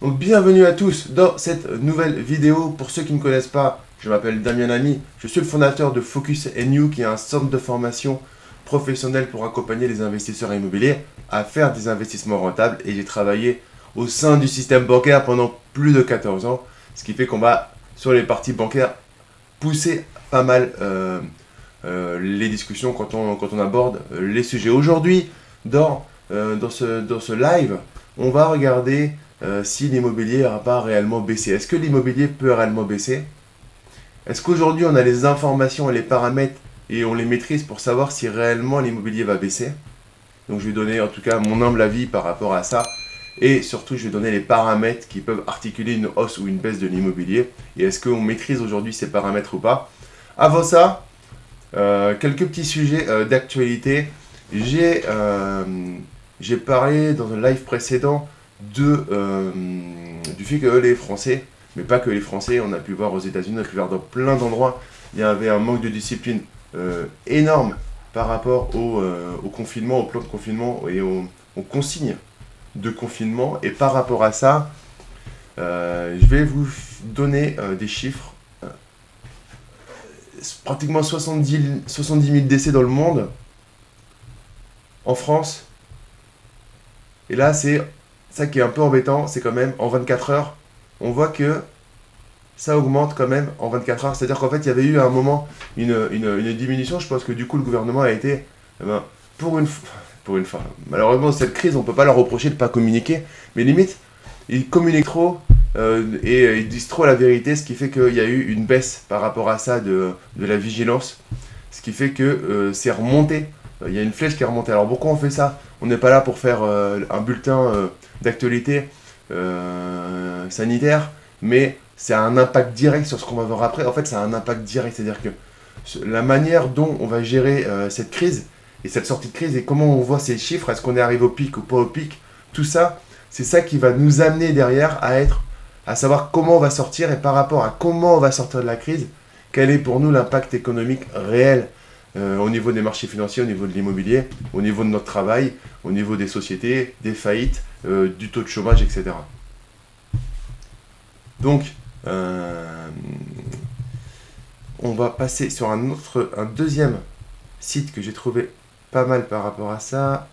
Donc bienvenue à tous dans cette nouvelle vidéo. Pour ceux qui ne me connaissent pas, je m'appelle Damien Lamy, je suis le fondateur de Focus & You, qui est un centre de formation professionnelle pour accompagner les investisseurs immobiliers à faire des investissements rentables. Et j'ai travaillé au sein du système bancaire pendant plus de 14 ans, ce qui fait qu'on va, sur les parties bancaires, pousser pas mal les discussions quand on aborde les sujets. Aujourd'hui, dans ce live, on va regarder si l'immobilier n'a pas réellement baissé. Est-ce que l'immobilier peut réellement baisser? Est-ce qu'aujourd'hui on a les informations et les paramètres et on les maîtrise pour savoir si réellement l'immobilier va baisser? Donc je vais donner en tout cas mon humble avis par rapport à ça. Et surtout je vais donner les paramètres qui peuvent articuler une hausse ou une baisse de l'immobilier. Et est-ce qu'on maîtrise aujourd'hui ces paramètres ou pas? Avant ça, quelques petits sujets d'actualité. J'ai parlé dans un live précédent du fait que les Français, mais pas que les Français, on a pu voir aux États-Unis, on a pu voir dans plein d'endroits, il y avait un manque de discipline énorme par rapport au confinement, au plan de confinement et aux consignes de confinement. Et par rapport à ça, je vais vous donner des chiffres. Pratiquement 70 000 décès dans le monde. En France. Et là, c'est ça qui est un peu embêtant, c'est quand même en 24 heures, on voit que ça augmente quand même en 24 heures. C'est-à-dire qu'en fait, il y avait eu à un moment une diminution. Je pense que du coup, le gouvernement a été, pour une fois, malheureusement, cette crise, on ne peut pas leur reprocher de ne pas communiquer, mais limite, ils communiquent trop et ils disent trop la vérité, ce qui fait qu'il y a eu une baisse par rapport à ça de la vigilance, ce qui fait que c'est remonté. Il y a une flèche qui est remontée. Alors pourquoi on fait ça? On n'est pas là pour faire un bulletin d'actualité sanitaire, mais c'est un impact direct sur ce qu'on va voir après. En fait, c'est un impact direct, c'est-à-dire que la manière dont on va gérer cette crise et cette sortie de crise et comment on voit ces chiffres, est-ce qu'on est arrivé au pic ou pas au pic, tout ça, c'est ça qui va nous amener derrière à savoir comment on va sortir et par rapport à comment on va sortir de la crise, quel est pour nous l'impact économique réel au niveau des marchés financiers, au niveau de l'immobilier, au niveau de notre travail, au niveau des sociétés, des faillites, du taux de chômage, etc. Donc, on va passer sur un deuxième site que j'ai trouvé pas mal par rapport à ça.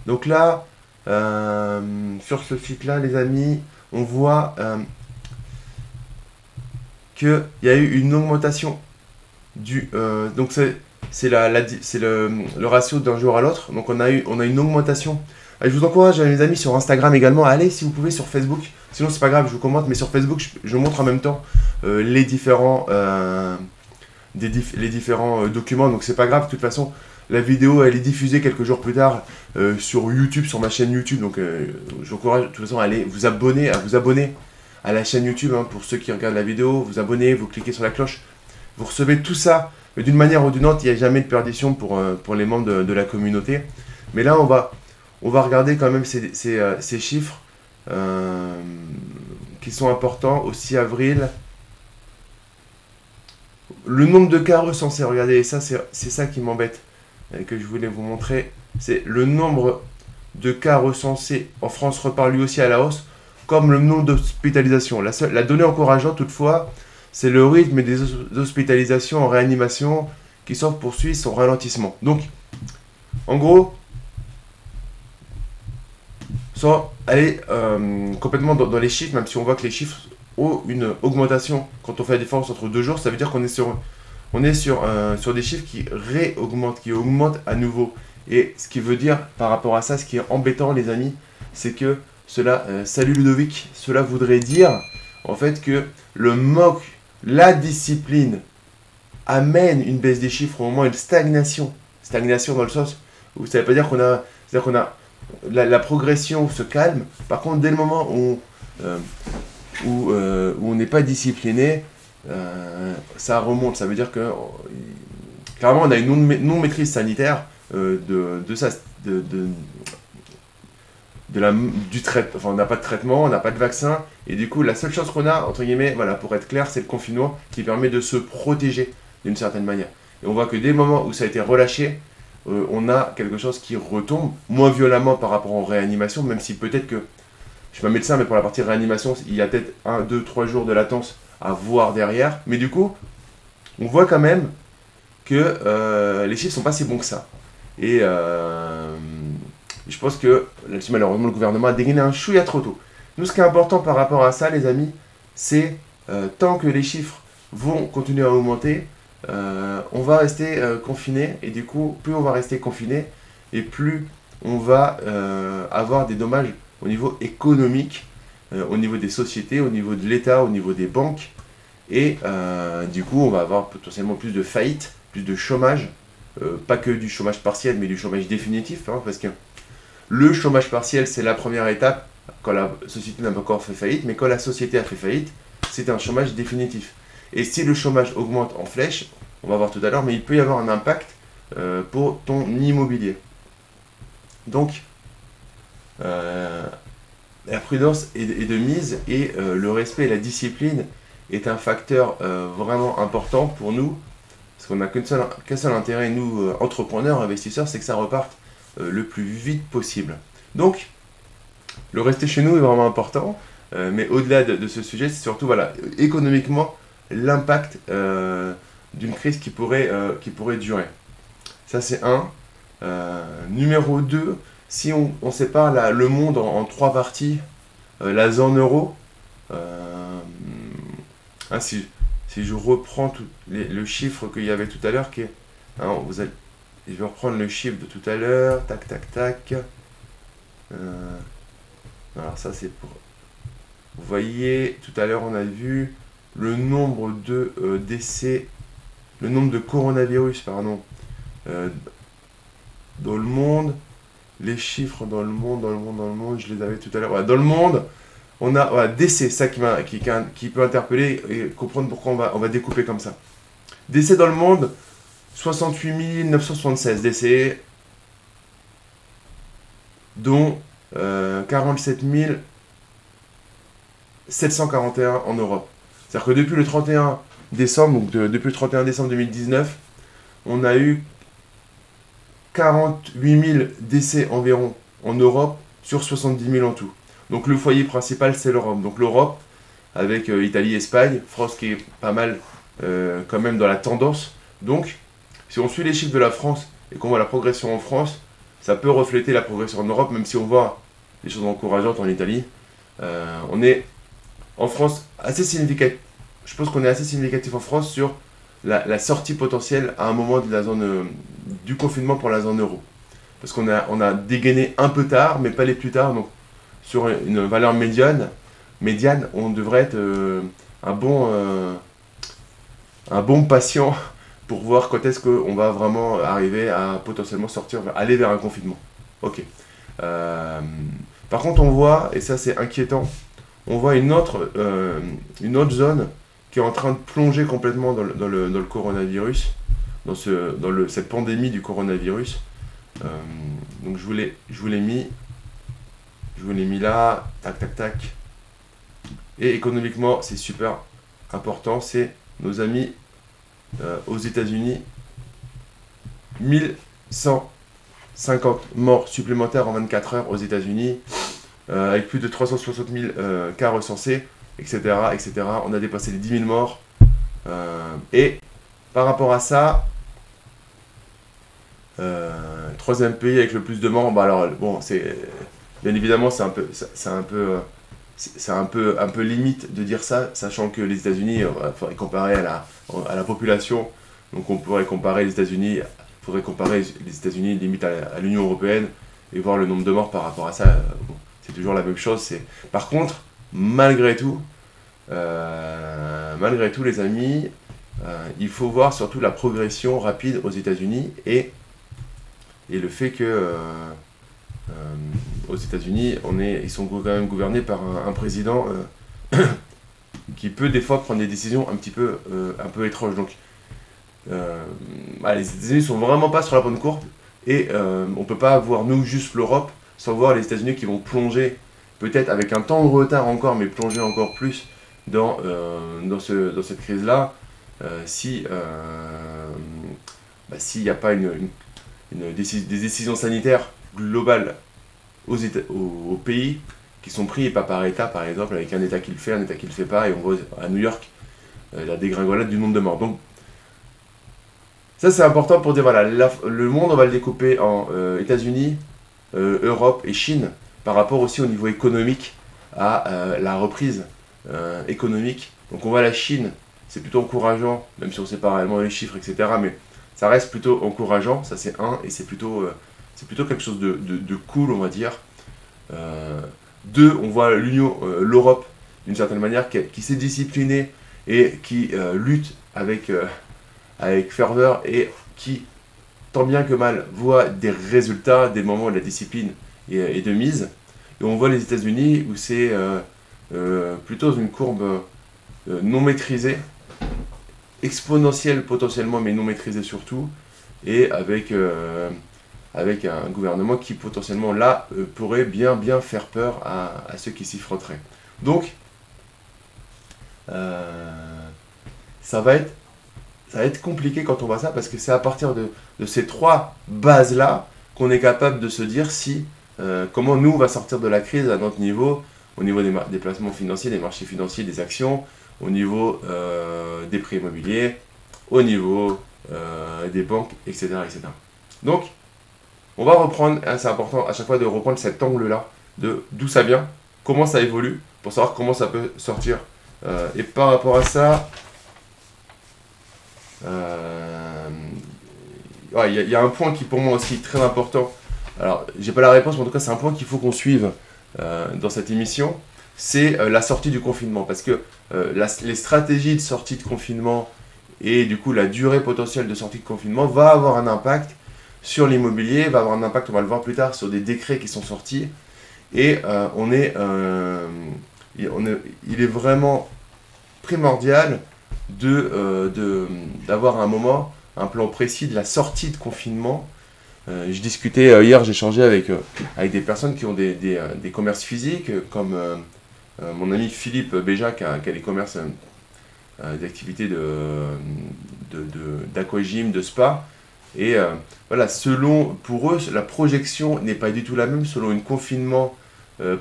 Donc là, sur ce site-là, les amis, on voit qu'il y a eu une augmentation donc c'est le ratio d'un jour à l'autre. Donc on a une augmentation. Allez, je vous encourage, mes amis, sur Instagram également. Allez, si vous pouvez, sur Facebook. Sinon, c'est pas grave, je vous commente. Mais sur Facebook, je vous montre en même temps les différents documents. Donc c'est pas grave. De toute façon, la vidéo, elle est diffusée quelques jours plus tard sur YouTube, sur ma chaîne YouTube. Donc je vous encourage, de toute façon, à aller vous abonner à la chaîne YouTube. Pour ceux qui regardent la vidéo, vous abonnez, vous cliquez sur la cloche. Vous recevez tout ça, mais d'une manière ou d'une autre, il n'y a jamais de perdition pour les membres de la communauté. Mais là, on va regarder quand même ces chiffres qui sont importants. Au 6 avril, le nombre de cas recensés, regardez, ça c'est ça qui m'embête et que je voulais vous montrer. C'est le nombre de cas recensés en France repart lui aussi à la hausse, comme le nombre d'hospitalisations. La donnée encourageante toutefois, c'est le rythme des hospitalisations en réanimation qui semble poursuivre son ralentissement. Donc, en gros, sans aller complètement dans les chiffres, même si on voit que les chiffres ont une augmentation quand on fait la différence entre 2 jours, ça veut dire qu'on est sur des chiffres qui réaugmentent, qui augmentent à nouveau. Et ce qui veut dire, par rapport à ça, ce qui est embêtant, les amis, c'est que cela, salut Ludovic, cela voudrait dire en fait que le manque, la discipline amène une baisse des chiffres, au moins une stagnation. Stagnation dans le sens où ça ne veut pas dire qu'on a la progression se calme. Par contre, dès le moment où on n'est pas discipliné, ça remonte. Ça veut dire que clairement on a une non-maîtrise sanitaire du traitement. Enfin, on n'a pas de traitement, on n'a pas de vaccin, et du coup la seule chose qu'on a, entre guillemets, voilà, pour être clair, c'est le confinement qui permet de se protéger d'une certaine manière. Et on voit que dès le moment où ça a été relâché, on a quelque chose qui retombe moins violemment par rapport aux réanimations, même si peut-être que, je suis pas médecin, mais pour la partie réanimation, il y a peut-être 1, 2, 3 jours de latence à voir derrière. Mais du coup, on voit quand même que les chiffres sont pas si bons que ça. Et je pense que là-dessus, malheureusement, le gouvernement a dégainé un chouïa trop tôt. Nous, ce qui est important par rapport à ça, les amis, c'est tant que les chiffres vont continuer à augmenter, on va rester confiné. Et du coup, plus on va rester confiné, et plus on va avoir des dommages au niveau économique, au niveau des sociétés, au niveau de l'État, au niveau des banques. Et du coup, on va avoir potentiellement plus de faillites, plus de chômage. Pas que du chômage partiel, mais du chômage définitif. Hein, parce que le chômage partiel, c'est la première étape quand la société n'a pas encore fait faillite. Mais quand la société a fait faillite, c'est un chômage définitif. Et si le chômage augmente en flèche, on va voir tout à l'heure, mais il peut y avoir un impact pour ton immobilier. Donc, la prudence est de mise et le respect et la discipline est un facteur vraiment important pour nous, parce qu'on n'a qu'un seul intérêt, nous, entrepreneurs, investisseurs, c'est que ça reparte le plus vite possible. Donc, le rester chez nous est vraiment important, mais au-delà de ce sujet, c'est surtout, voilà, économiquement, l'impact d'une crise qui pourrait durer. Ça, c'est un. Numéro 2, si on sépare le monde en trois parties, la zone euro, si je reprends le chiffre qu'il y avait tout à l'heure, je vais reprendre le chiffre de tout à l'heure, tac, tac, tac. Alors ça c'est pour... Vous voyez, tout à l'heure on a vu le nombre de décès, le nombre de coronavirus, pardon, dans le monde, les chiffres dans le monde, je les avais tout à l'heure. Voilà, dans le monde, on a décès, ça qui peut interpeller et comprendre pourquoi on va découper comme ça. Décès dans le monde, 68 976 décès, dont 47 741 en Europe. C'est-à-dire que depuis le 31 décembre, donc depuis le 31 décembre 2019, on a eu 48 000 décès environ en Europe sur 70 000 en tout. Donc le foyer principal, c'est l'Europe. Donc l'Europe, avec Italie, Espagne, France qui est pas mal quand même dans la tendance. Donc, si on suit les chiffres de la France et qu'on voit la progression en France, ça peut refléter la progression en Europe, même si on voit des choses encourageantes en Italie. On est en France assez significatif. Je pense qu'on est assez significatif en France sur la sortie potentielle à un moment de la zone du confinement pour la zone euro. Parce qu'on a dégainé un peu tard, mais pas les plus tard. Donc sur une valeur médiane, on devrait être un bon patient pour voir quand est-ce qu'on va vraiment arriver à potentiellement aller vers un confinement. Ok. Par contre, on voit, et ça c'est inquiétant, on voit une autre zone qui est en train de plonger complètement dans le coronavirus, dans cette pandémie du coronavirus. Donc je vous l'ai mis là, tac tac tac. Et économiquement, c'est super important, c'est nos amis aux États-Unis. 1150 morts supplémentaires en 24 heures aux États-Unis, avec plus de 360 000 cas recensés, etc., etc. On a dépassé les 10 000 morts. Et par rapport à ça, troisième pays avec le plus de morts, alors bon, bien évidemment c'est un peu limite de dire ça, sachant que les États-Unis, il faudrait comparer à la population, donc on pourrait comparer les États-Unis, limite à l'Union Européenne et voir le nombre de morts par rapport à ça. Bon, c'est toujours la même chose. Par contre, malgré tout, les amis, il faut voir surtout la progression rapide aux États-Unis et le fait que aux États-Unis, ils sont quand même gouvernés par un président qui peut des fois prendre des décisions un peu étranges. Donc, les États-Unis sont vraiment pas sur la bonne courbe et on peut pas voir nous juste l'Europe sans voir les États-Unis qui vont plonger, peut-être avec un temps de retard encore, mais plonger encore plus dans cette crise-là, s'il n'y a pas des décisions sanitaires globales au pays qui sont pris, et pas par État, par exemple, avec un État qui le fait, un État qui le fait pas, et on voit à New York la dégringolade du nombre de morts. Donc, ça c'est important pour dire, voilà, le monde, on va le découper en États-Unis, Europe et Chine, par rapport aussi au niveau économique à la reprise économique. Donc on voit la Chine, c'est plutôt encourageant, même si on ne sait pas réellement les chiffres, etc. Mais ça reste plutôt encourageant, ça c'est un, et c'est plutôt quelque chose de cool, on va dire. Deux, on voit l'Europe, d'une certaine manière, qui s'est disciplinée et qui lutte avec ferveur et qui, tant bien que mal, voit des résultats, des moments où la discipline est de mise. Et on voit les États-Unis où c'est plutôt une courbe non maîtrisée, exponentielle potentiellement, mais non maîtrisée surtout, et avec un gouvernement qui potentiellement là pourrait bien faire peur à ceux qui s'y frotteraient. Donc, ça va être compliqué quand on voit ça, parce que c'est à partir de ces trois bases-là qu'on est capable de se dire si comment nous on va sortir de la crise à notre niveau, au niveau des placements financiers, des marchés financiers, des actions, au niveau des prix immobiliers, au niveau des banques, etc., etc. Donc, on va reprendre, c'est important à chaque fois de reprendre cet angle-là, de d'où ça vient, comment ça évolue, pour savoir comment ça peut sortir. Et par rapport à ça, il y a un point qui pour moi aussi est très important. Alors, j'ai pas la réponse, mais en tout cas, c'est un point qu'il faut qu'on suive dans cette émission. C'est la sortie du confinement. Parce que les stratégies de sortie de confinement et du coup la durée potentielle de sortie de confinement va avoir un impact sur l'immobilier, va avoir un impact, on va le voir plus tard, sur des décrets qui sont sortis. Et il est vraiment primordial d'avoir un plan précis de la sortie de confinement. Je discutais hier, j'échangeais avec des personnes qui ont des commerces physiques, comme mon ami Philippe Béja qui a des commerces d'activités d'aquagym, de spa. Et voilà, pour eux, la projection n'est pas du tout la même selon un confinement à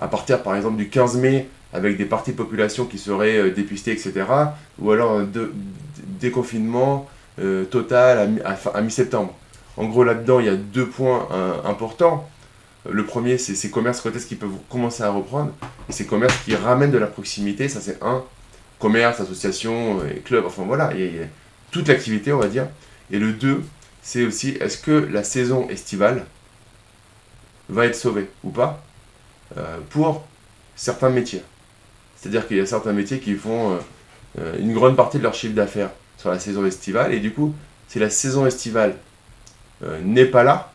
partir par exemple du 15 mai avec des parties de population qui seraient dépistées, etc. Ou alors un déconfinement total à mi-septembre. En gros, là-dedans, il y a deux points importants. Le premier, c'est ces commerces, quand est-ce qu'ils peuvent commencer à reprendre. Et ces commerces qui ramènent de la proximité, ça c'est un. Commerce, association, club, enfin voilà, il y a toute l'activité, on va dire. Et le deux, c'est aussi, est-ce que la saison estivale va être sauvée ou pas pour certains métiers. C'est-à-dire qu'il y a certains métiers qui font une grande partie de leur chiffre d'affaires sur la saison estivale. Et du coup, si la saison estivale n'est pas là,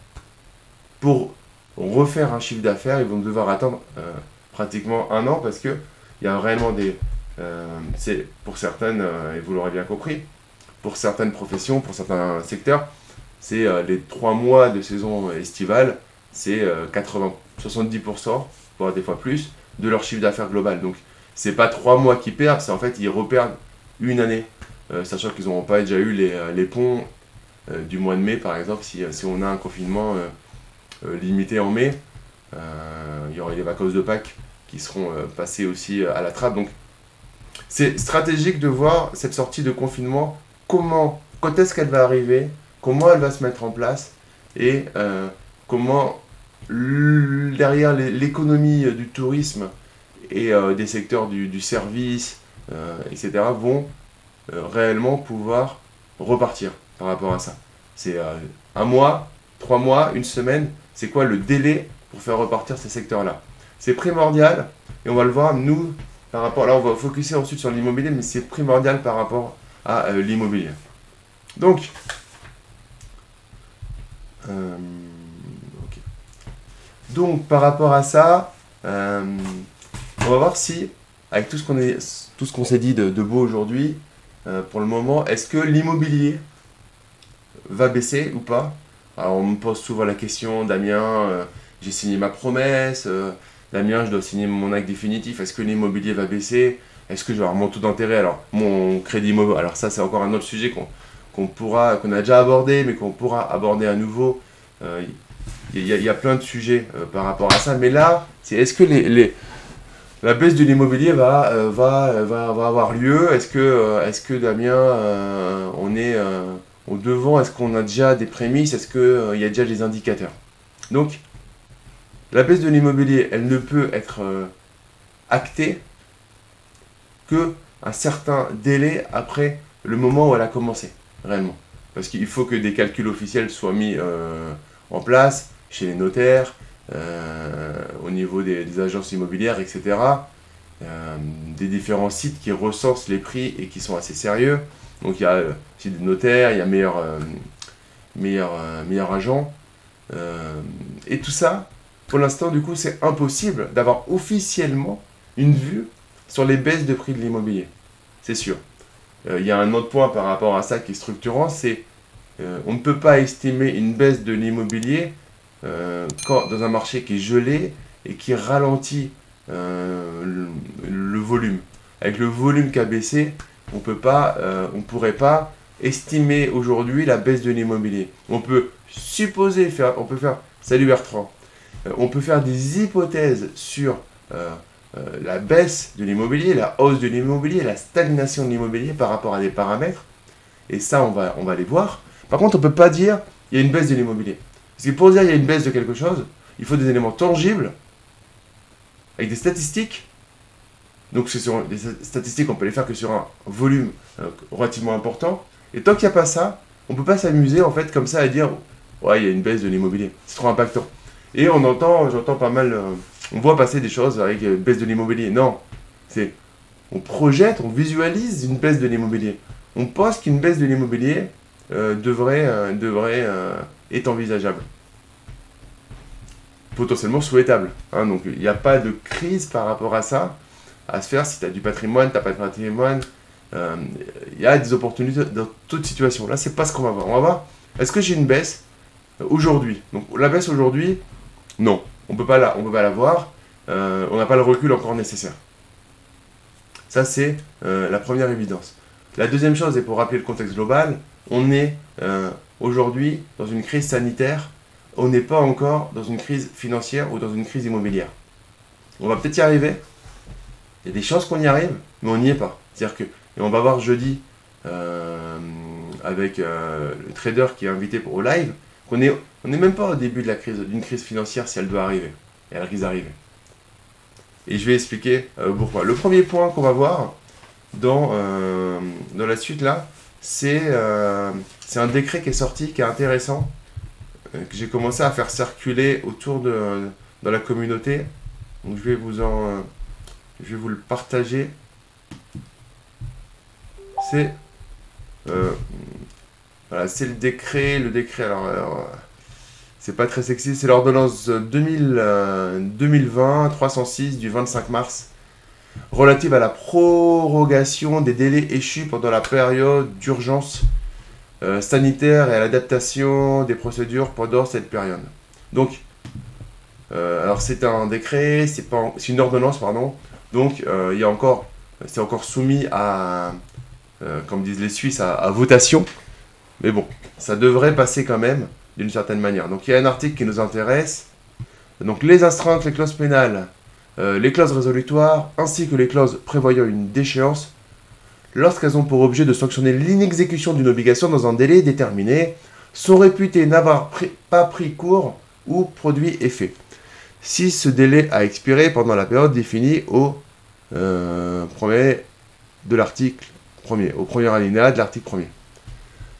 pour refaire un chiffre d'affaires, ils vont devoir attendre pratiquement un an parce qu'il y a réellement c'est pour certaines, et vous l'aurez bien compris, pour certaines professions, pour certains secteurs, c'est les 3 mois de saison estivale, c'est 70%, voire des fois plus, de leur chiffre d'affaires global. Donc, c'est pas 3 mois qu'ils perdent, c'est en fait, ils reperdent une année. Sachant qu'ils n'auront pas déjà eu les ponts du mois de mai, par exemple, si on a un confinement limité en mai, il y aura les vacances de Pâques qui seront passées aussi à la trappe. Donc, c'est stratégique de voir cette sortie de confinement, quand est-ce qu'elle va arriver, comment elle va se mettre en place, et comment, derrière l'économie du tourisme et des secteurs du service, etc., vont réellement pouvoir repartir par rapport à ça. C'est 1 mois, 3 mois, 1 semaine, c'est quoi le délai pour faire repartir ces secteurs-là? C'est primordial, et on va le voir, nous, par rapport, là on va focuser ensuite sur l'immobilier, mais c'est primordial par rapport à l'immobilier. Donc, okay. Donc par rapport à ça, on va voir si, avec tout ce qu'on s'est dit de beau aujourd'hui, pour le moment, est-ce que l'immobilier va baisser ou pas? Alors on me pose souvent la question, Damien, j'ai signé ma promesse, Damien, je dois signer mon acte définitif, est-ce que l'immobilier va baisser? Est-ce que je vais avoir mon taux d'intérêt? Alors, mon crédit immobilier, alors ça c'est encore un autre sujet qu'on a déjà abordé, mais qu'on pourra aborder à nouveau. il y a plein de sujets par rapport à ça. Mais là, c'est est-ce que la baisse de l'immobilier va avoir lieu? Est-ce que Damien, on est au devant? Est-ce qu'on a déjà des prémices? Est-ce qu'il y a déjà des indicateurs? Donc, la baisse de l'immobilier, elle ne peut être actée que un certain délai après le moment où elle a commencé, réellement. Parce qu'il faut que des calculs officiels soient mis en place chez les notaires, au niveau des agences immobilières, etc. Des différents sites qui recensent les prix et qui sont assez sérieux. Donc il y a aussi des notaires, il y a meilleur agent. Et tout ça, pour l'instant, du coup, c'est impossible d'avoir officiellement une vue sur les baisses de prix de l'immobilier. C'est sûr. Il y a un autre point par rapport à ça qui est structurant, c'est on ne peut pas estimer une baisse de l'immobilier dans un marché qui est gelé et qui ralentit le volume. Avec le volume qui a baissé, on ne pourrait pas estimer aujourd'hui la baisse de l'immobilier. On peut supposer, salut Bertrand, on peut faire des hypothèses sur la baisse de l'immobilier, la hausse de l'immobilier, la stagnation de l'immobilier par rapport à des paramètres. Et ça, on va les voir. Par contre, on ne peut pas dire il y a une baisse de l'immobilier. Parce que pour dire il y a une baisse de quelque chose, il faut des éléments tangibles, avec des statistiques. Donc des statistiques, on peut les faire que sur un volume relativement important. Et tant qu'il n'y a pas ça, on ne peut pas s'amuser en fait comme ça à dire ouais, il y a une baisse de l'immobilier. C'est trop impactant. Et j'entends pas mal, on voit passer des choses avec baisse de l'immobilier. Non, on projette, on visualise une baisse de l'immobilier. On pense qu'une baisse de l'immobilier est envisageable. Potentiellement souhaitable. Hein, donc il n'y a pas de crise par rapport à ça à se faire si tu as du patrimoine, tu n'as pas de patrimoine. Il y a des opportunités dans toute situation. Là, c'est pas ce qu'on va voir. On va voir, est-ce que j'ai une baisse aujourd'hui? Donc la baisse aujourd'hui, non. On peut pas la voir. On n'a pas le recul encore nécessaire. Ça, c'est la première évidence. La deuxième chose, et pour rappeler le contexte global, on est aujourd'hui dans une crise sanitaire. On n'est pas encore dans une crise financière ou dans une crise immobilière. On va peut-être y arriver. Il y a des chances qu'on y arrive, mais on n'y est pas. C'est-à-dire que, et on va voir jeudi avec le trader qui est invité au live, qu'on n'est même pas au début d'une crise financière si elle doit arriver. Et elle risque d'arriver. Et je vais expliquer pourquoi. Le premier point qu'on va voir dans la suite là, c'est un décret qui est sorti, qui est intéressant, que j'ai commencé à faire circuler autour dans la communauté. Donc je vais vous le partager. C'est voilà, c'est le décret. Alors c'est pas très sexy, c'est l'ordonnance 2020 306 du 25 mars relative à la prorogation des délais échus pendant la période d'urgence sanitaire et à l'adaptation des procédures pendant cette période. Donc, alors c'est un décret, c'est une ordonnance, pardon. Donc, c'est encore soumis à, comme disent les Suisses, à votation. Mais bon, ça devrait passer quand même, d'une certaine manière. Donc, il y a un article qui nous intéresse. Donc, les astreintes, les clauses pénales, les clauses résolutoires, ainsi que les clauses prévoyant une déchéance, lorsqu'elles ont pour objet de sanctionner l'inexécution d'une obligation dans un délai déterminé, sont réputées n'avoir pas pris cours ou produit effet, si ce délai a expiré pendant la période définie au premier alinéa de l'article 1er.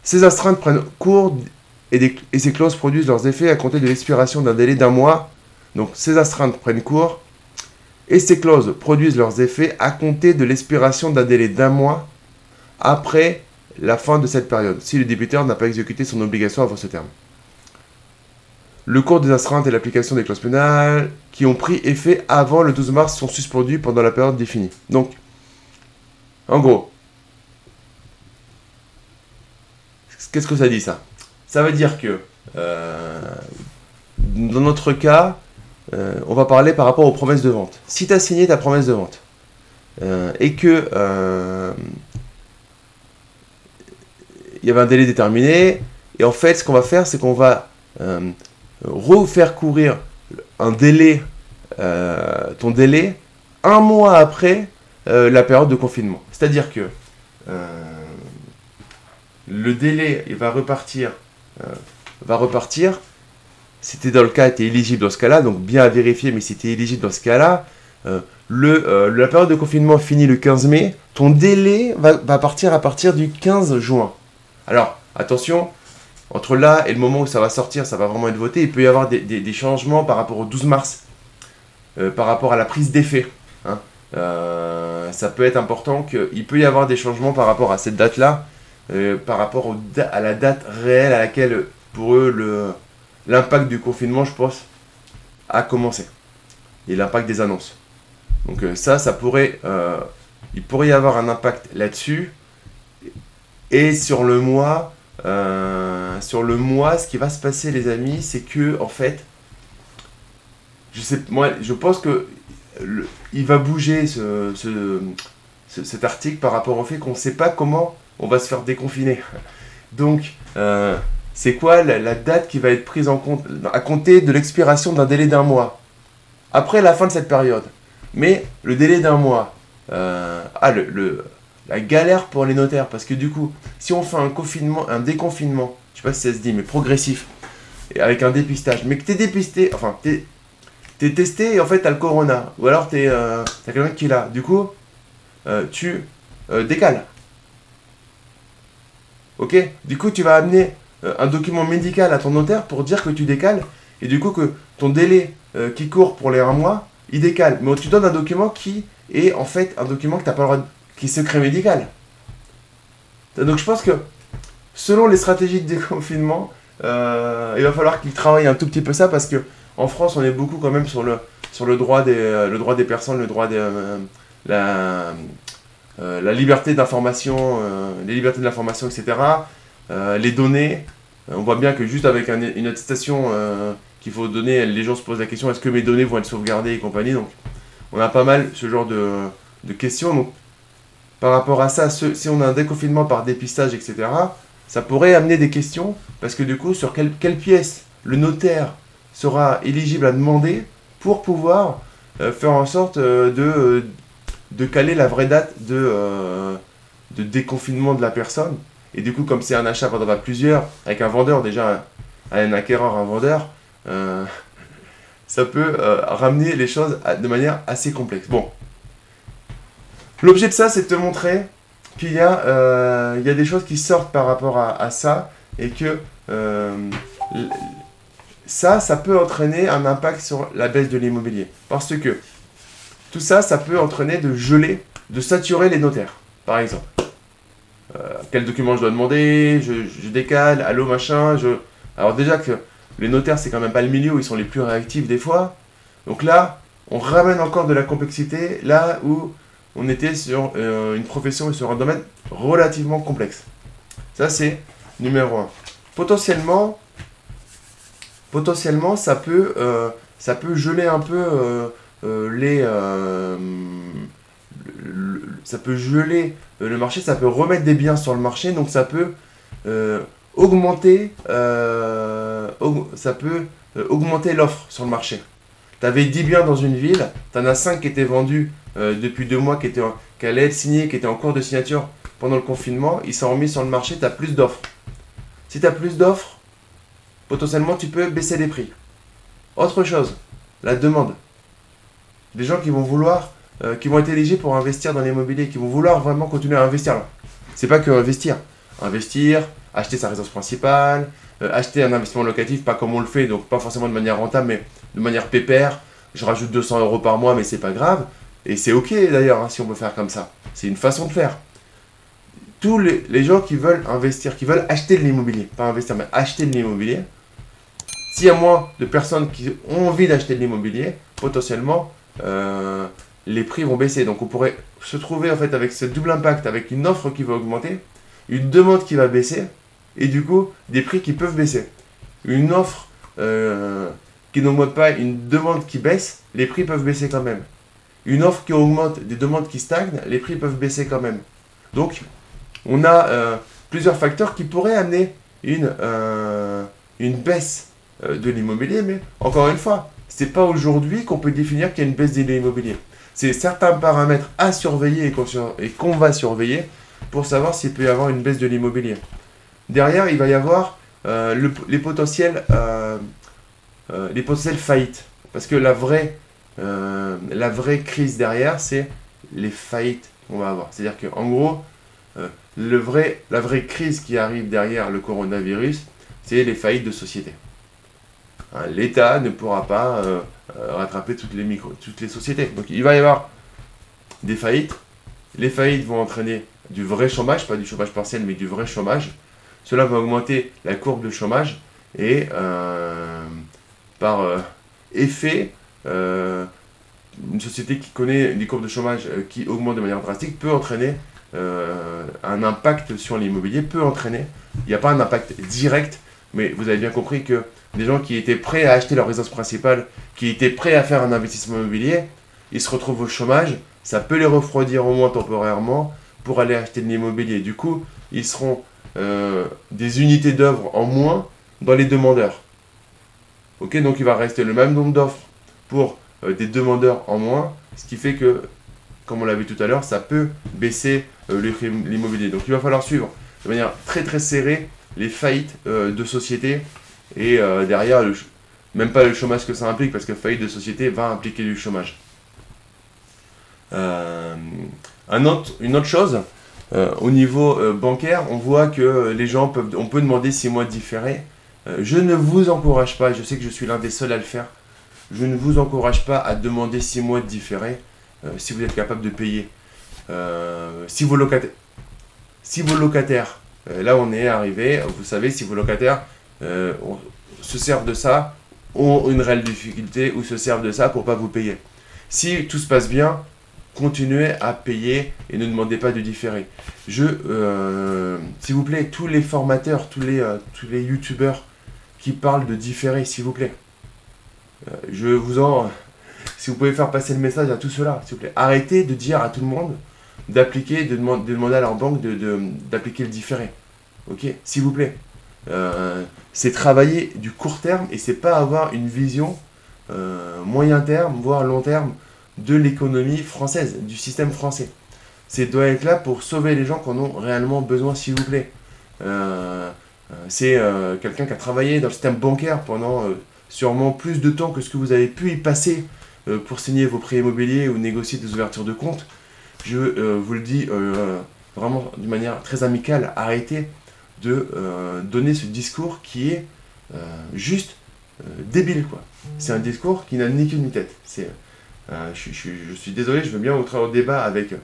Ces astreintes prennent cours et ces clauses produisent leurs effets à compter de l'expiration d'un délai d'un mois. Donc ces astreintes prennent cours et ces clauses produisent leurs effets à compter de l'expiration d'un délai d'un mois après la fin de cette période, si le débiteur n'a pas exécuté son obligation avant ce terme. Le cours des astreintes et l'application des clauses pénales qui ont pris effet avant le 12 mars sont suspendus pendant la période définie. Donc, en gros, qu'est-ce que ça dit ça? Ça veut dire que, dans notre cas, on va parler par rapport aux promesses de vente. Si tu as signé ta promesse de vente et que il y avait un délai déterminé, et en fait, ce qu'on va faire, c'est qu'on va refaire courir un délai, ton délai, un mois après la période de confinement. C'est-à-dire que le délai il va repartir, si tu es dans le cas, tu es éligible dans ce cas-là, donc bien à vérifier, mais si tu es éligible dans ce cas-là, la période de confinement finit le 15 mai, ton délai va partir à partir du 15 juin. Alors, attention, entre là et le moment où ça va sortir, ça va vraiment être voté, il peut y avoir des changements par rapport au 12 mars, par rapport à la prise d'effet. Hein. Ça peut être important qu'il peut y avoir des changements par rapport à cette date-là, par rapport à la date réelle à laquelle, pour eux, l'impact du confinement, je pense, a commencé. Et l'impact des annonces. Donc ça pourrait... il pourrait y avoir un impact là-dessus. Et sur le mois, ce qui va se passer, les amis, c'est que, en fait, je pense que il va bouger cet article par rapport au fait qu'on ne sait pas comment on va se faire déconfiner. Donc, c'est quoi la date qui va être prise en compte à compter de l'expiration d'un délai d'un mois après la fin de cette période. Mais le délai d'un mois, la galère pour les notaires, parce que du coup, si on fait un déconfinement, je sais pas si ça se dit, mais progressif, et avec un dépistage, mais que t'es dépisté, enfin, t'es testé et en fait t'as le corona, ou alors t'as quelqu'un qui l'a, du coup, tu décales. Ok? Du coup, tu vas amener un document médical à ton notaire pour dire que tu décales, et du coup que ton délai qui court pour les 1 mois, il décale. Mais tu donnes un document qui est en fait un document que tu n'as pas le droit qui est secret médical. Donc je pense que selon les stratégies de déconfinement, il va falloir qu'ils travaillent un tout petit peu ça, parce que en France on est beaucoup quand même sur le droit des personnes, le droit la liberté d'information, les libertés de l'information, etc. Les données, on voit bien que juste avec une attestation qu'il faut donner, les gens se posent la question, est-ce que mes données vont être sauvegardées et compagnie. Donc on a pas mal ce genre de questions. Donc par rapport à ça, si on a un déconfinement par dépistage, etc., ça pourrait amener des questions, parce que du coup, sur quelle pièce le notaire sera éligible à demander pour pouvoir faire en sorte de caler la vraie date de déconfinement de la personne. Et du coup, comme c'est un achat pendant plusieurs, avec un vendeur, déjà un acquéreur, un vendeur, ça peut ramener les choses de manière assez complexe. Bon, l'objet de ça, c'est de te montrer qu'il y a des choses qui sortent par rapport à ça, et que ça peut entraîner un impact sur la baisse de l'immobilier. Parce que tout ça, ça peut entraîner de geler, de saturer les notaires, par exemple. Quel document je dois demander, je décale, allô, machin, Alors déjà que les notaires, c'est quand même pas le milieu où ils sont les plus réactifs des fois. Donc là, on ramène encore de la complexité, là où on était sur une profession et sur un domaine relativement complexe. Ça, c'est numéro 1. Potentiellement, ça peut geler un peu ça peut geler le marché, ça peut remettre des biens sur le marché, donc ça peut augmenter l'offre sur le marché. Tu avais 10 biens dans une ville, tu en as 5 qui étaient vendus depuis 2 mois, qui allaient être signés, qui étaient en cours de signature pendant le confinement, ils sont remis sur le marché, tu as plus d'offres. Si tu as plus d'offres, potentiellement tu peux baisser les prix. Autre chose, la demande. Des gens qui vont vouloir, qui vont être éligibles pour investir dans l'immobilier, qui vont vouloir vraiment continuer à investir là. C'est pas que investir. Investir, acheter sa résidence principale, acheter un investissement locatif, pas comme on le fait, donc pas forcément de manière rentable, mais de manière pépère. Je rajoute 200 € par mois, mais c'est pas grave. Et c'est ok d'ailleurs, hein, si on peut faire comme ça. C'est une façon de faire. Tous les gens qui veulent investir, qui veulent acheter de l'immobilier, pas investir, mais acheter de l'immobilier, s'il y a moins de personnes qui ont envie d'acheter de l'immobilier, potentiellement, les prix vont baisser. Donc on pourrait se trouver en fait avec ce double impact, avec une offre qui va augmenter, une demande qui va baisser, et du coup des prix qui peuvent baisser. Une offre qui n'augmente pas, une demande qui baisse, les prix peuvent baisser quand même. Une offre qui augmente, des demandes qui stagnent, les prix peuvent baisser quand même. Donc on a plusieurs facteurs qui pourraient amener une baisse de l'immobilier, mais encore une fois, c'est pas aujourd'hui qu'on peut définir qu'il y a une baisse de l'immobilier. C'est certains paramètres à surveiller et qu'on va surveiller pour savoir s'il peut y avoir une baisse de l'immobilier. Derrière, il va y avoir les potentielles faillites. Parce que la vraie crise derrière, c'est les faillites qu'on va avoir. C'est-à-dire qu'en gros, la vraie crise qui arrive derrière le coronavirus, c'est les faillites de sociétés. Hein, l'État ne pourra pas rattraper toutes les sociétés. Donc il va y avoir des faillites. Les faillites vont entraîner du vrai chômage, pas du chômage partiel, mais du vrai chômage. Cela va augmenter la courbe de chômage et par effet, une société qui connaît des courbes de chômage qui augmentent de manière drastique peut entraîner un impact sur l'immobilier, il n'y a pas un impact direct, mais vous avez bien compris que des gens qui étaient prêts à acheter leur résidence principale, qui étaient prêts à faire un investissement immobilier, ils se retrouvent au chômage, ça peut les refroidir au moins temporairement pour aller acheter de l'immobilier. Du coup, ils seront des unités d'œuvre en moins dans les demandeurs. Ok, donc il va rester le même nombre d'offres pour des demandeurs en moins, ce qui fait que, comme on l'a vu tout à l'heure, ça peut baisser l'immobilier. Donc il va falloir suivre de manière très très serrée les faillites de sociétés et derrière, même pas le chômage que ça implique, parce que faillite de société va impliquer du chômage. Une autre chose, au niveau bancaire, on voit que les gens on peut demander 6 mois de différé. Je ne vous encourage pas, je sais que je suis l'un des seuls à le faire, je ne vous encourage pas à demander 6 mois de différé si vous êtes capable de payer. Si vos locataires, là on est arrivé, vous savez, si vos locataires se servent de ça, ont une réelle difficulté ou se servent de ça pour ne pas vous payer. Si tout se passe bien, continuez à payer et ne demandez pas de différé. S'il vous plaît, tous les formateurs, tous les youtubeurs qui parlent de différé, s'il vous plaît, si vous pouvez faire passer le message à tout cela, s'il vous plaît, arrêtez de dire à tout le monde de demander à leur banque d'appliquer le différé. Ok, s'il vous plaît. C'est travailler du court terme et c'est pas avoir une vision moyen terme, voire long terme de l'économie française, du système français. C'est doit être là pour sauver les gens qui en ont réellement besoin, s'il vous plaît. C'est quelqu'un qui a travaillé dans le système bancaire pendant sûrement plus de temps que ce que vous avez pu y passer pour signer vos prêts immobiliers ou négocier des ouvertures de compte. Je vous le dis vraiment d'une manière très amicale, arrêtez de donner ce discours qui est juste débile, quoi. C'est un discours qui n'a ni queue ni tête. Je suis désolé, je veux bien entrer au débat avec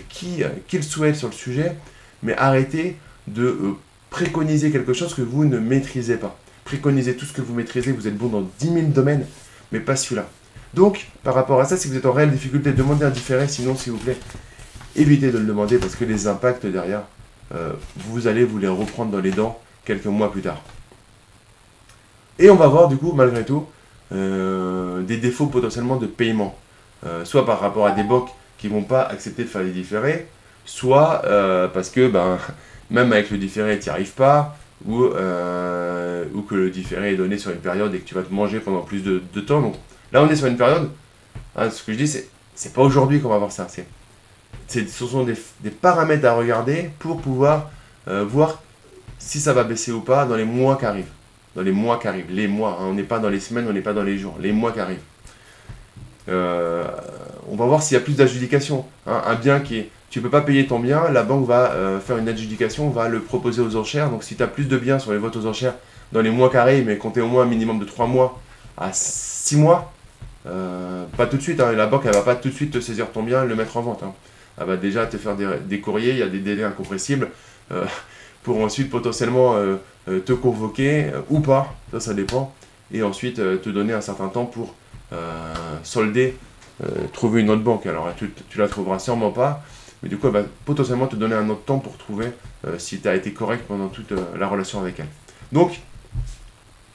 qui le souhaite sur le sujet, mais arrêtez de préconiser quelque chose que vous ne maîtrisez pas. Préconisez tout ce que vous maîtrisez, vous êtes bon dans 10 000 domaines, mais pas celui-là. Donc, par rapport à ça, si vous êtes en réelle difficulté, demandez un différé, sinon, s'il vous plaît, évitez de le demander parce que les impacts derrière, vous allez vous les reprendre dans les dents quelques mois plus tard. Et on va voir du coup, malgré tout, des défauts potentiellement de paiement. Soit par rapport à des banques qui ne vont pas accepter de faire des différés, soit parce que même avec le différé, tu n'y arrives pas, ou que le différé est donné sur une période et que tu vas te manger pendant plus de temps. Donc là, on est sur une période, hein, ce que je dis, c'est pas aujourd'hui qu'on va voir ça. Ce sont des paramètres à regarder pour pouvoir voir si ça va baisser ou pas dans les mois qui arrivent. Dans les mois qui arrivent. Les mois, hein, on n'est pas dans les semaines, on n'est pas dans les jours. Les mois qui arrivent. On va voir s'il y a plus d'adjudication. Hein, un bien tu ne peux pas payer ton bien, la banque va faire une adjudication, va le proposer aux enchères. Donc si tu as plus de biens sur les votes aux enchères dans les mois qui arrivent, mais comptez au moins un minimum de 3 mois à 6 mois, pas tout de suite. Hein, la banque, elle ne va pas tout de suite te saisir ton bien et le mettre en vente. Hein. Elle va déjà te faire des courriers, il y a des délais incompressibles, pour ensuite potentiellement te convoquer ou pas, ça dépend, et ensuite te donner un certain temps pour solder, trouver une autre banque. Alors tu la trouveras sûrement pas, mais du coup elle va potentiellement te donner un autre temps pour trouver si tu as été correct pendant toute la relation avec elle. Donc,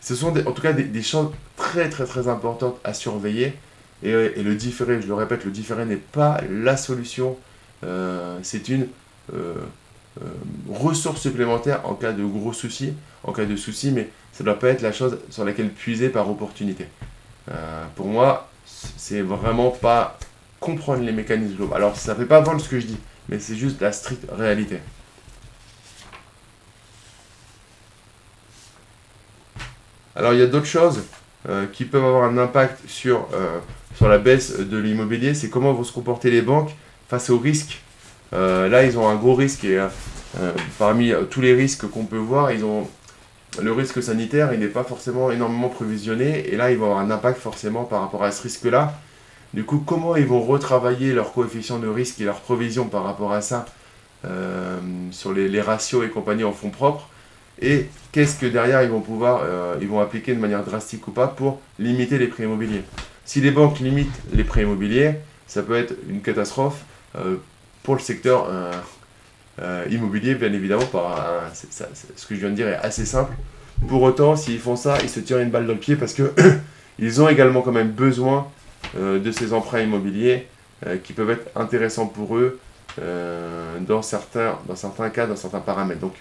ce sont en tout cas des choses très très très importantes à surveiller, et le différé, je le répète, le différé n'est pas la solution, c'est une ressource supplémentaire en cas de gros soucis, en cas de soucis, mais ça ne doit pas être la chose sur laquelle puiser par opportunité. Pour moi, c'est vraiment pas comprendre les mécanismes globaux. Alors, ça ne fait pas vendre ce que je dis, mais c'est juste la stricte réalité. Alors, il y a d'autres choses qui peuvent avoir un impact sur la baisse de l'immobilier. C'est comment vont se comporter les banques face aux risques. Là, ils ont un gros risque et parmi tous les risques qu'on peut voir, ils ont le risque sanitaire, il n'est pas forcément énormément provisionné et là, ils vont avoir un impact forcément par rapport à ce risque-là. Du coup, comment ils vont retravailler leur coefficient de risque et leur provision par rapport à ça sur les ratios et compagnie en fonds propres, et qu'est-ce que derrière ils vont pouvoir ils vont appliquer de manière drastique ou pas pour limiter les prêts immobiliers. Si les banques limitent les prêts immobiliers, ça peut être une catastrophe pour le secteur immobilier, bien évidemment. Ce que je viens de dire est assez simple. Pour autant, s'ils font ça, ils se tirent une balle dans le pied parce que ils ont également quand même besoin de ces emprunts immobiliers qui peuvent être intéressants pour eux dans certains cas, dans certains paramètres. Donc,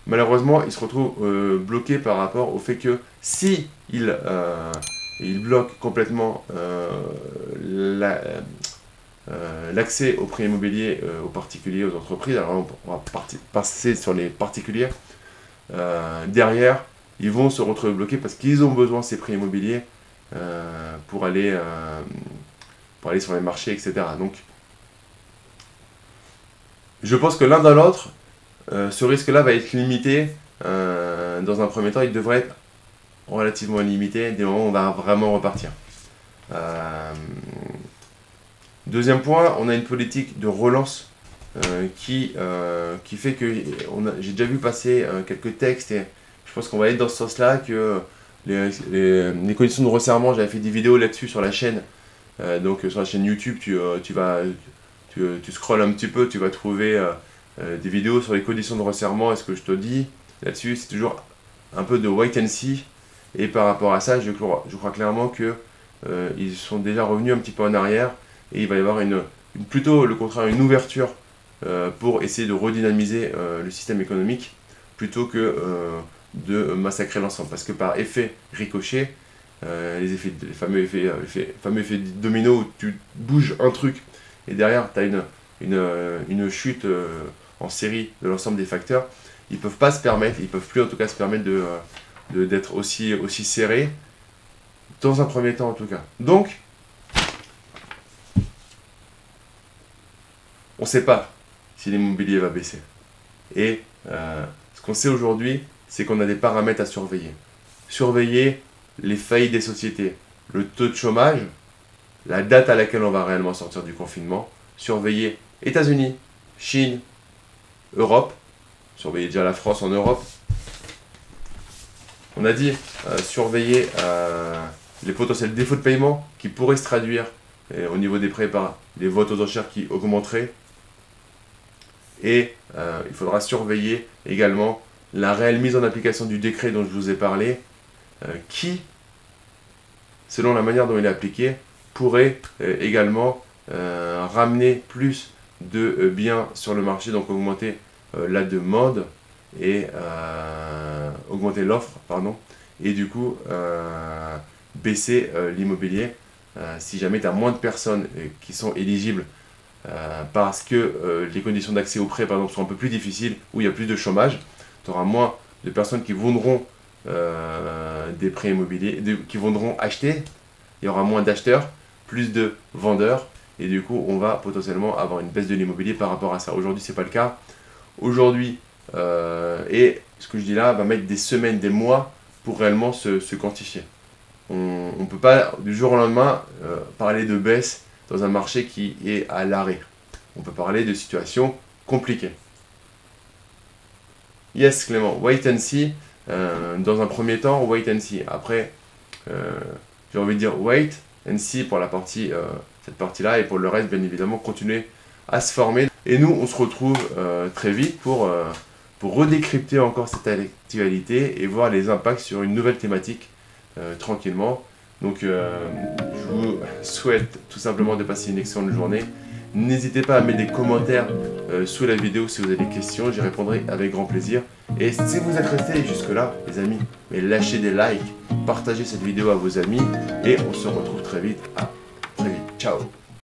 malheureusement, ils se retrouvent bloqués par rapport au fait que si ils bloquent complètement l'accès aux prêts immobiliers aux particuliers, aux entreprises, alors on va passer sur les particuliers, derrière, ils vont se retrouver bloqués parce qu'ils ont besoin de ces prêts immobiliers pour aller sur les marchés, etc. Donc, je pense que l'un dans l'autre, ce risque-là va être limité. Dans un premier temps, il devrait être relativement limité dès le moment où on va vraiment repartir. Deuxième point, on a une politique de relance qui fait que j'ai déjà vu passer quelques textes et je pense qu'on va être dans ce sens-là, que les conditions de resserrement, j'avais fait des vidéos là-dessus sur la chaîne. Donc sur la chaîne YouTube, tu scrolles un petit peu, tu vas trouver des vidéos sur les conditions de resserrement. Et ce que je te dis là-dessus, c'est toujours un peu de wait and see. Et par rapport à ça, je crois clairement que ils sont déjà revenus un petit peu en arrière. Et il va y avoir plutôt le contraire, une ouverture pour essayer de redynamiser le système économique plutôt que de massacrer l'ensemble. Parce que par effet ricochet, les fameux effets domino où tu bouges un truc et derrière tu as une chute en série de l'ensemble des facteurs, ils peuvent plus en tout cas se permettre d'être aussi serrés, dans un premier temps en tout cas. Donc, on ne sait pas si l'immobilier va baisser. Et ce qu'on sait aujourd'hui, c'est qu'on a des paramètres à surveiller. Surveiller les faillites des sociétés, le taux de chômage, la date à laquelle on va réellement sortir du confinement, surveiller États-Unis, Chine, Europe, surveiller déjà la France en Europe. On a dit surveiller les potentiels défauts de paiement qui pourraient se traduire au niveau des prêts par les ventes aux enchères qui augmenteraient. Et il faudra surveiller également la réelle mise en application du décret dont je vous ai parlé, qui, selon la manière dont il est appliqué, pourrait également ramener plus de biens sur le marché, donc augmenter la demande et augmenter l'offre, pardon, et du coup baisser l'immobilier si jamais tu as moins de personnes qui sont éligibles parce que les conditions d'accès au prêt par exemple sont un peu plus difficiles, où il y a plus de chômage, tu auras moins de personnes qui voudront des prêts immobiliers, qui voudront acheter, il y aura moins d'acheteurs, plus de vendeurs, et du coup on va potentiellement avoir une baisse de l'immobilier par rapport à ça. Aujourd'hui c'est pas le cas. Aujourd'hui, et ce que je dis là va mettre des semaines, des mois pour réellement se quantifier. On ne peut pas du jour au lendemain parler de baisse dans un marché qui est à l'arrêt. On peut parler de situations compliquées. Yes Clément, wait and see. Dans un premier temps, wait and see. Après, j'ai envie de dire wait and see pour cette partie-là, et pour le reste, bien évidemment, continuer à se former. Et nous, on se retrouve très vite pour redécrypter encore cette actualité et voir les impacts sur une nouvelle thématique tranquillement. Donc, je vous souhaite tout simplement de passer une excellente journée N'hésitez pas à mettre des commentaires sous la vidéo si vous avez des questions, j'y répondrai avec grand plaisir. Et si vous êtes restés jusque là, les amis, mais lâchez des likes, partagez cette vidéo à vos amis et on se retrouve très vite. À très vite. Ciao.